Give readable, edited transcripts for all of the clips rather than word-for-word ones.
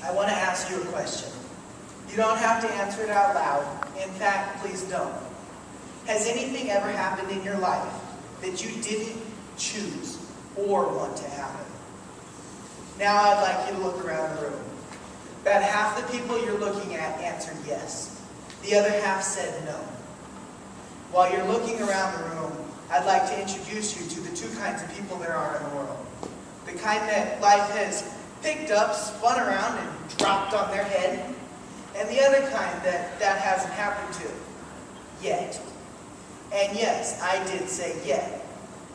I want to ask you a question. You don't have to answer it out loud. In fact, please don't. Has anything ever happened in your life that you didn't choose or want to happen? Now I'd like you to look around the room. About half the people you're looking at answered yes. The other half said no. While you're looking around the room, I'd like to introduce you to the two kinds of people there are in the world. The kind that life has picked up, spun around, and dropped on their head. And the other kind that hasn't happened to yet. And yes, I did say yet.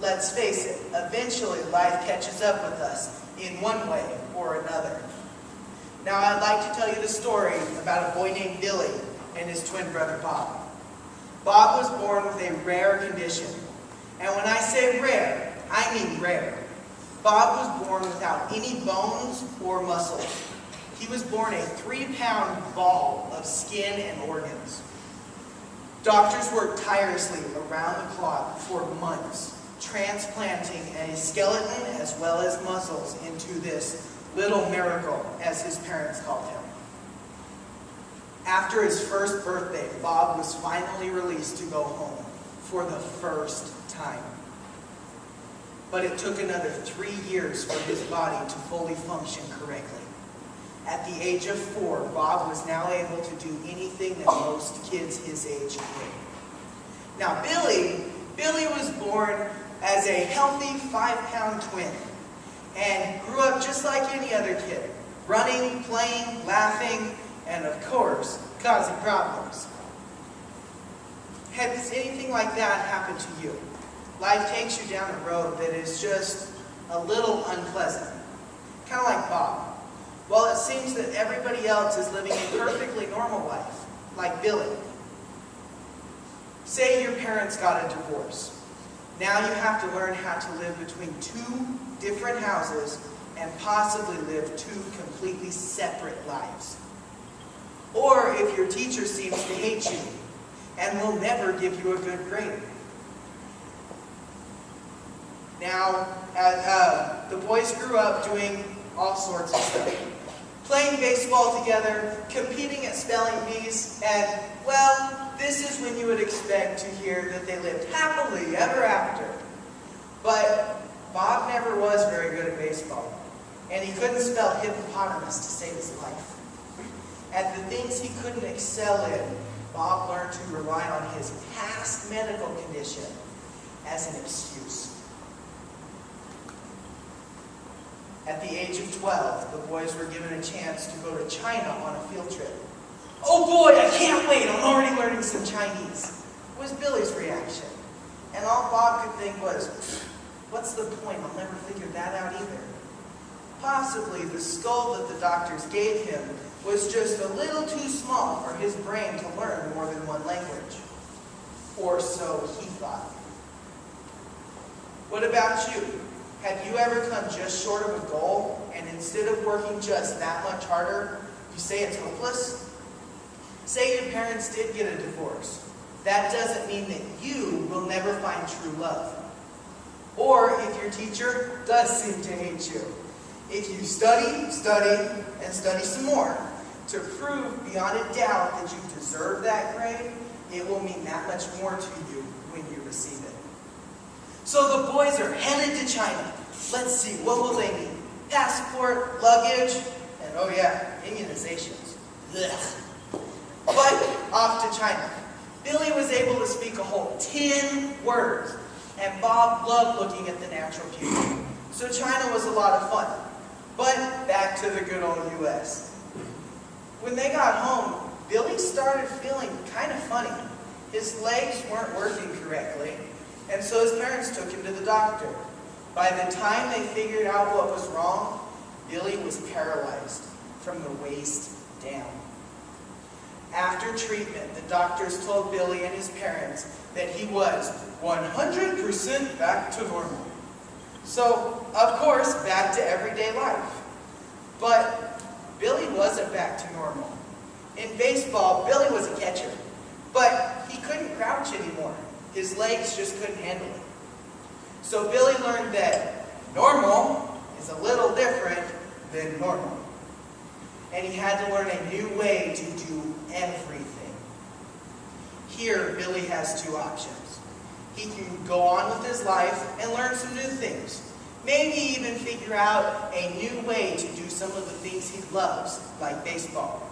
Let's face it, eventually life catches up with us in one way or another. Now I'd like to tell you the story about a boy named Billy and his twin brother Bob. Bob was born with a rare condition. And when I say rare, I mean rare. Bob was born without any bones or muscles. He was born a 3-pound ball of skin and organs. Doctors worked tirelessly around the clock for months, transplanting a skeleton as well as muscles into this little miracle, as his parents called him. After his first birthday, Bob was finally released to go home for the first time. But it took another 3 years for his body to fully function correctly. At the age of 4, Bob was now able to do anything that most kids his age could. Now Billy was born as a healthy 5-pound twin and grew up just like any other kid, running, playing, laughing, and of course, causing problems. Has anything like that happened to you? Life takes you down a road that is just a little unpleasant. Kind of like Bob. Well, it seems that everybody else is living a perfectly normal life, like Billy. Say your parents got a divorce. Now you have to learn how to live between 2 different houses and possibly live 2 completely separate lives. Or if your teacher seems to hate you and will never give you a good grade. Now, the boys grew up doing all sorts of stuff. Playing baseball together, competing at spelling bees, and, well, this is when you would expect to hear that they lived happily ever after. But Bob never was very good at baseball, and he couldn't spell hippopotamus to save his life. At the things he couldn't excel in, Bob learned to rely on his past medical condition as an excuse. At the age of 12, the boys were given a chance to go to China on a field trip. "Oh boy, I can't wait, I'm already learning some Chinese," was Billy's reaction. And all Bob could think was, what's the point, I'll never figure that out either. Possibly the skull that the doctors gave him was just a little too small for his brain to learn more than one language. Or so he thought. What about you? Have you ever come just short of a goal, and instead of working just that much harder, you say it's hopeless? Say your parents did get a divorce. That doesn't mean that you will never find true love. Or if your teacher does seem to hate you. If you study, and study some more, to prove beyond a doubt that you deserve that grade, it will mean that much more to you when you receive it. So the boys are headed to China. Let's see, what will they need? Passport, luggage, and oh yeah, immunizations. Ugh. But off to China. Billy was able to speak a whole 10 words, and Bob loved looking at the natural beauty. So China was a lot of fun. But back to the good old US. When they got home, Billy started feeling kind of funny. His legs weren't working correctly, and so his parents took him to the doctor. By the time they figured out what was wrong, Billy was paralyzed from the waist down. After treatment, the doctors told Billy and his parents that he was 100% back to normal. So, of course, back to everyday life. But Billy wasn't back to normal. In baseball, Billy was a catcher, but he couldn't crouch anymore. His legs just couldn't handle it. So Billy learned that normal is a little different than normal. and he had to learn a new way to do everything. Here, Billy has two options. He can go on with his life and learn some new things. Maybe even figure out a new way to do some of the things he loves, like baseball.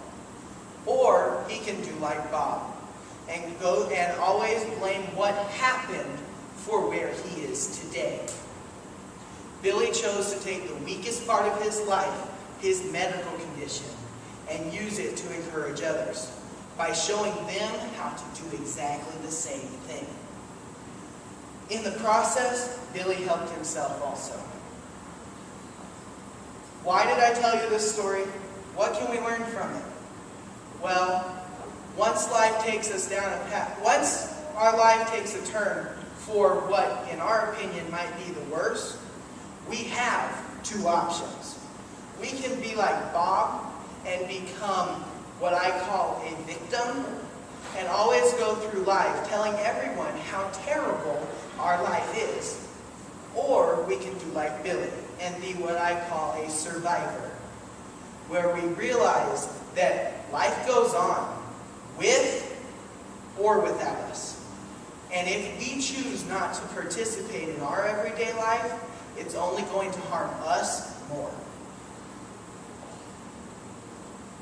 Or he can do like Bob and go and always blame what happened for where he is today. Billy chose to take the weakest part of his life, his medical condition, and use it to encourage others by showing them how to do exactly the same thing. In the process, Billy helped himself also. Why did I tell you this story? What can we learn from it? Well, once our life takes a turn for what, in our opinion, might be the worst, we have two options. We can be like Bob and become what I call a victim and always go through life telling everyone how terrible our life is. Or we can do like Billy and be what I call a survivor, where we realize that life goes on with or without us. And if we choose not to participate in our everyday life, it's only going to harm us more.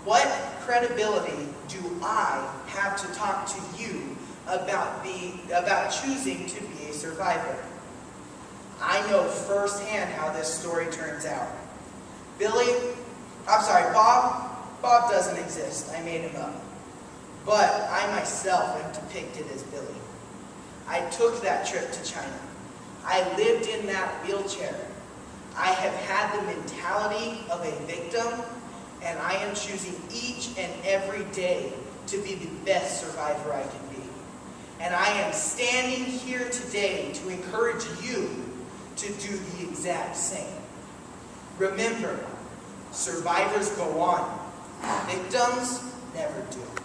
What credibility do I have to talk to you about choosing to be a survivor? I know firsthand how this story turns out. Bob doesn't exist. I made him up. But I myself am depicted as Billy. I took that trip to China. I lived in that wheelchair. I have had the mentality of a victim, and I am choosing each and every day to be the best survivor I can be. And I am standing here today to encourage you to do the exact same. Remember, survivors go on. Victims never do.